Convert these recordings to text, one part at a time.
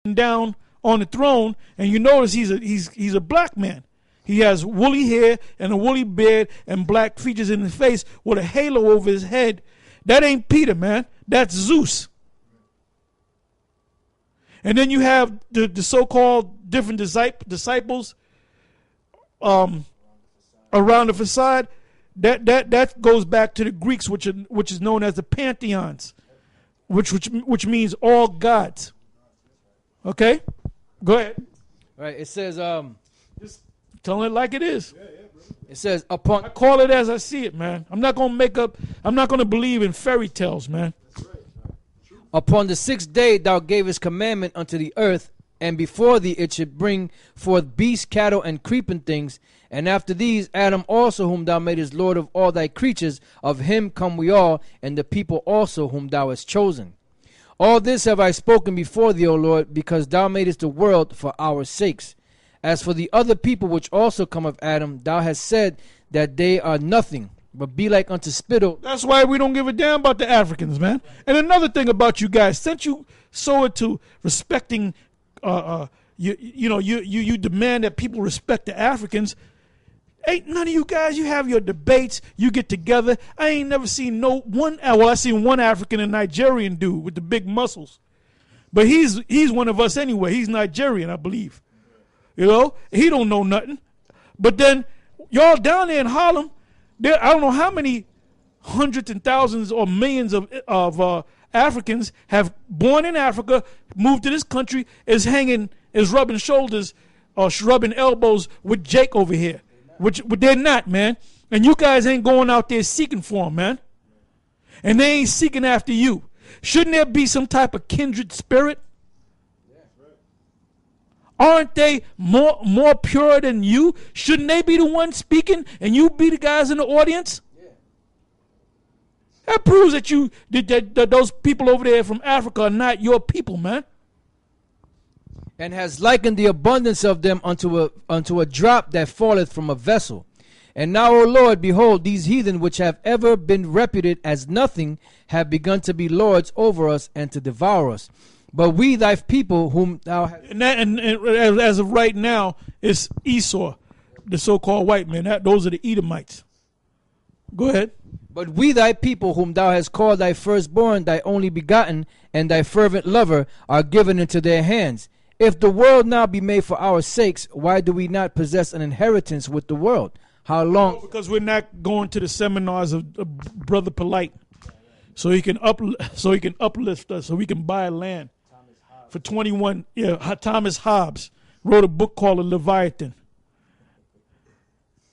down on the throne, and you notice he's a black man. He has woolly hair and a woolly beard and black features in his face with a halo over his head. That ain't Peter, man. That's Zeus. And then you have the so-called different disciples around the facade. That goes back to the Greeks, which is known as the pantheons, which means all gods. Okay, go ahead. Right. It says just telling it like it is. It says upon. I call it as I see it, man. I'm not gonna make up. I'm not gonna believe in fairy tales, man. Upon the 6th day thou gavest commandment unto the earth, and before thee it should bring forth beasts, cattle, and creeping things. And after these, Adam also, whom thou madest Lord of all thy creatures, of him come we all, and the people also whom thou hast chosen. All this have I spoken before thee, O Lord, because thou madest the world for our sakes. As for the other people which also come of Adam, thou hast said that they are nothing, but be like unto spittle. That's why we don't give a damn about the Africans, man. And another thing about you guys, since you so into respecting, you demand that people respect the Africans. Ain't none of you guys, you have your debates, you get together. I ain't never seen I seen one African, a Nigerian dude with the big muscles. But he's one of us anyway. He's Nigerian, I believe. You know, he don't know nothing. But then y'all down there in Harlem, I don't know how many hundreds and thousands or millions of Africans have born in Africa, moved to this country, is rubbing shoulders or rubbing elbows with Jake over here. Which they're not, man. And you guys ain't going out there seeking for them, man. And they ain't seeking after you. Shouldn't there be some type of kindred spirit? Aren't they more pure than you? Shouldn't they be the ones speaking and you be the guys in the audience? That proves that those people over there from Africa are not your people, man. And has likened the abundance of them unto a drop that falleth from a vessel. And now, O Lord, behold, these heathen which have ever been reputed as nothing have begun to be lords over us and to devour us. But we, thy people, whom thou hast... And as of right now, it's Esau, the so-called white man. Those are the Edomites. Go ahead. But we, thy people, whom thou hast called thy firstborn, thy only begotten, and thy fervent lover, are given into their hands. If the world now be made for our sakes, why do we not possess an inheritance with the world? How long? Because we're not going to the seminars of Brother Polite, so he can uplift us, so we can buy land for 21. Yeah, Thomas Hobbes wrote a book called The Leviathan.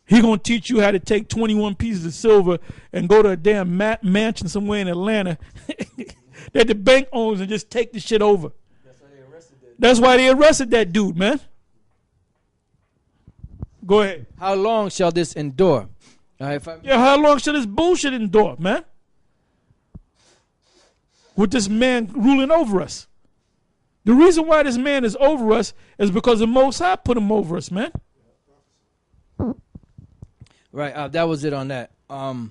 He gonna teach you how to take 21 pieces of silver and go to a damn mansion somewhere in Atlanta that the bank owns and just take the shit over. That's why they arrested that dude, man. Go ahead. How long shall this endure? How long shall this bullshit endure, man? With this man ruling over us. The reason why this man is over us is because the Most High put him over us, man. Right, that was it on that. I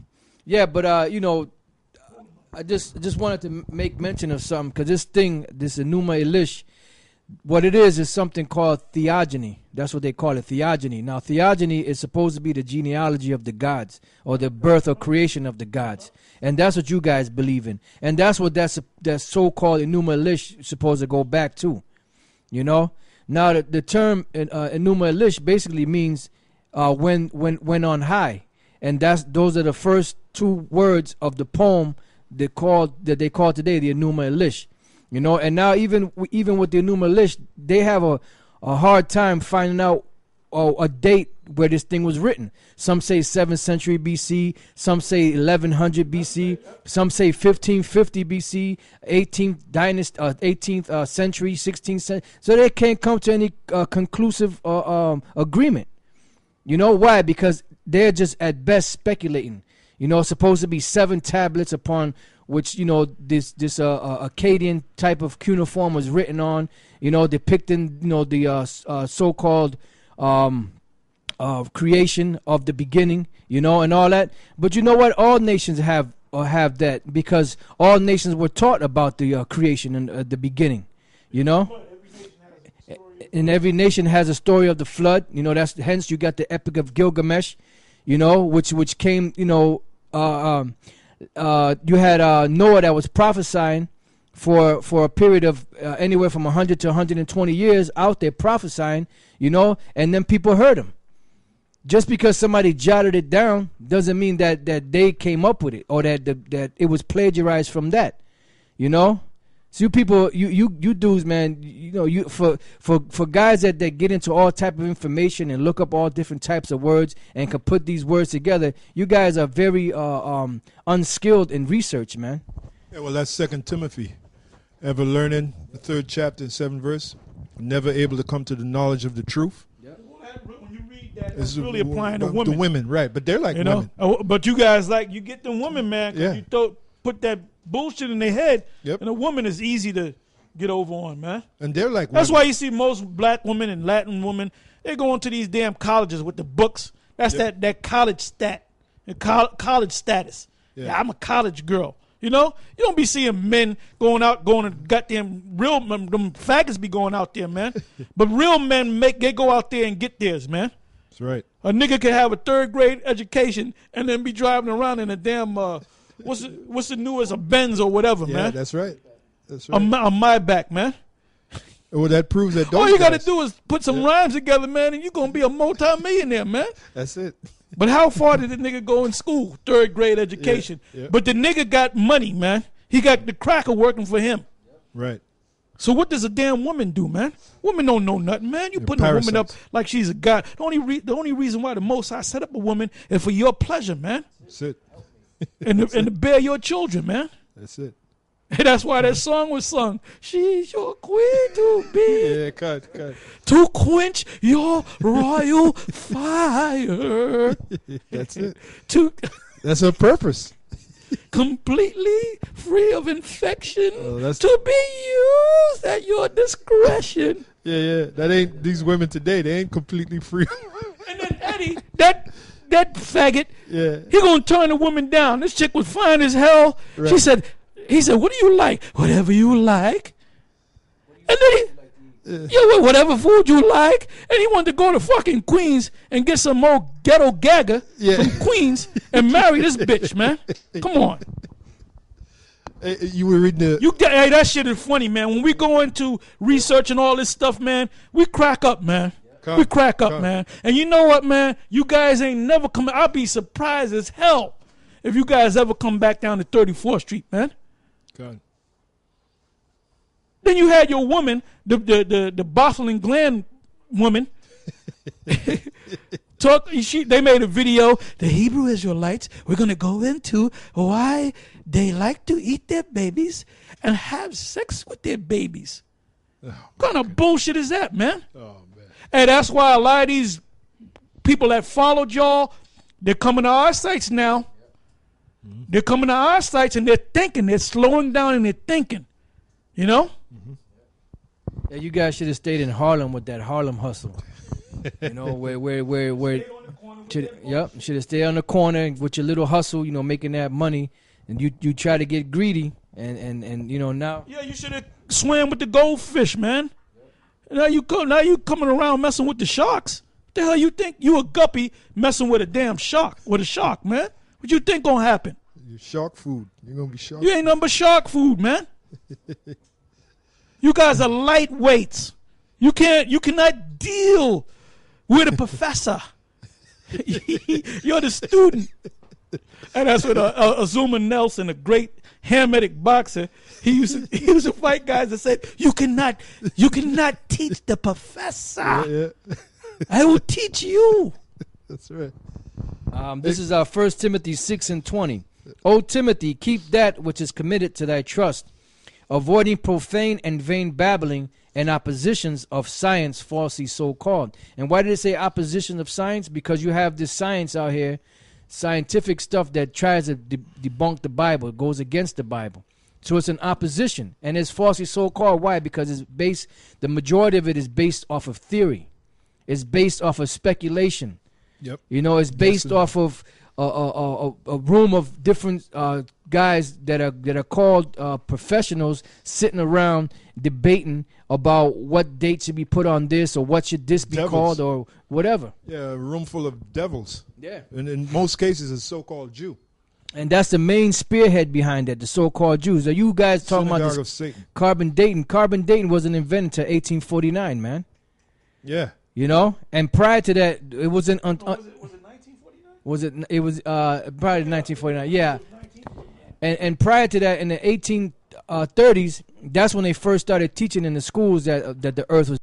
just wanted to make mention of something, because this Enuma Elish, what it is something called theogony. That's what they call it, theogony. Now, theogony is supposed to be the genealogy of the gods, or the birth or creation of the gods. And that's what you guys believe in. And that's what that so-called Enuma Elish is supposed to go back to. You know? Now, the term Enuma Elish basically means when on high. And those are the first two words of the poem that they call today the Enuma Elish. You know, and now even with the Enuma Elish, they have a hard time finding out a date where this thing was written. Some say 7th century BC, some say 1100 BC, some say 1550 BC, 18th century, 16th century. So they can't come to any conclusive agreement. You know why? Because they're just at best speculating. You know, it's supposed to be 7 tablets upon which, you know, this Akkadian type of cuneiform was written on, you know, depicting, you know, the so-called creation of the beginning, you know, and all that. But you know what? All nations have that, because all nations were taught about the creation and the beginning, you know. and every nation has a story of the flood. You know, that's hence you got the Epic of Gilgamesh. You know, which came. You know, you had Noah that was prophesying for a period of anywhere from 100 to 120 years out there prophesying. You know, and then people heard him. Just because somebody jotted it down doesn't mean that they came up with it or that it was plagiarized from that. You know. So you people, you dudes, man, you know, you for guys that get into all type of information and look up all different types of words and can put these words together, you guys are very unskilled in research, man. Yeah, well, that's 2 Timothy. Ever learning, the 3rd chapter and 7th verse, never able to come to the knowledge of the truth. Yep. When you read that, it's really applying to women. The women, right? But they're like women. But you guys, like, you get them women, man. Yeah. You put that bullshit in their head, yep. And a woman is easy to get over on, man. And they're like that's why you see most black women and Latin women, they go into these damn colleges with the books. That's yep. that college college status. Yeah, I'm a college girl. You know, you don't be seeing men going to goddamn real them faggots be going out there, man. But real men they go out there and get theirs, man. That's right. A nigga can have a 3rd grade education and then be driving around in a damn what's the newest, a Benz or whatever, man. Yeah, that's right. That's right. On my back, man. Well, that proves that. All you got to do is put some rhymes together, man, and you're going to be a multi-millionaire, man. That's it. But how far did the nigga go in school? 3rd grade education. Yeah. But the nigga got money, man. He got the cracker working for him. Right. So what does a damn woman do, man? Women don't know nothing, man. You putting a woman up like she's a god. The only reason why the Most High set up a woman is for your pleasure, man. That's it. and to bear your children, man. That's it. And that's why that song was sung. She's your queen to be. Yeah, cut. To quench your royal fire. That's it. That's her purpose. Completely free of infection. To be used at your discretion. Yeah. That ain't these women today. They ain't completely free. And then Eddie, that faggot, he gonna turn the woman down. This chick was fine as hell. Right. He said, what do you like? Whatever you like. And then whatever food you like. And he wanted to go to fucking Queens and get some more ghetto gagger from Queens and marry this bitch, man. Come on. You were reading hey, that shit is funny, man. When we go into research and all this stuff, man, we crack up, man. We crack up, man. And you know what, man? You guys ain't never coming. I'll be surprised as hell if you guys ever come back down to 34th Street, man. God. Then you had your woman, the Boston Glen woman. They made a video. The Hebrew Israelites, we're going to go into why they like to eat their babies and have sex with their babies. What kind of bullshit is that, man? Oh, man. And that's why a lot of these people that followed y'all, they're coming to our sites now. Mm-hmm. They're coming to our sites and they're thinking. They're slowing down and they're thinking. You know? Mm-hmm. Yeah, you guys should have stayed in Harlem with that Harlem hustle. You know, where should have stayed on the corner with your little hustle, you know, making that money, and you try to get greedy and you know now. Yeah, you should have swam with the goldfish, man. Now you coming around messing with the sharks. What the hell you think? You a guppy messing with a damn shark, man. What you think gonna happen? You shark food. You're gonna be shark. You ain't nothing but shark food, man. You guys are lightweights. You cannot deal with a professor. You're the student. And that's what Azuma Nelson, a great Hamitic boxer, he used to fight guys that said, you cannot teach the professor. Yeah. I will teach you. That's right. This is 1 Timothy 6:20. O Timothy, keep that which is committed to thy trust, avoiding profane and vain babbling and oppositions of science falsely so called. And why did it say opposition of science? Because you have this science out here, scientific stuff that tries to debunk the Bible. It goes against the Bible. So it's an opposition. And it's falsely so called. Why? Because the majority of it is based off of theory. It's based off of speculation. Yep. You know, it's based off of a room of different guys that are called professionals sitting around debating about what date should be put on this or what should this be Devils. called or whatever. Yeah, a room full of devils. Yeah. And in most cases, a so-called Jew. And that's the main spearhead behind that, the so-called Jews. Are you guys talking Synagogue about of this Satan. carbon dating? Carbon dating wasn't invented until 1849, man. Yeah. You know? And prior to that, it wasn't... Was it 1949? was it? It was prior to 1949, yeah. And prior to that, in the 1830s, that's when they first started teaching in the schools that the earth was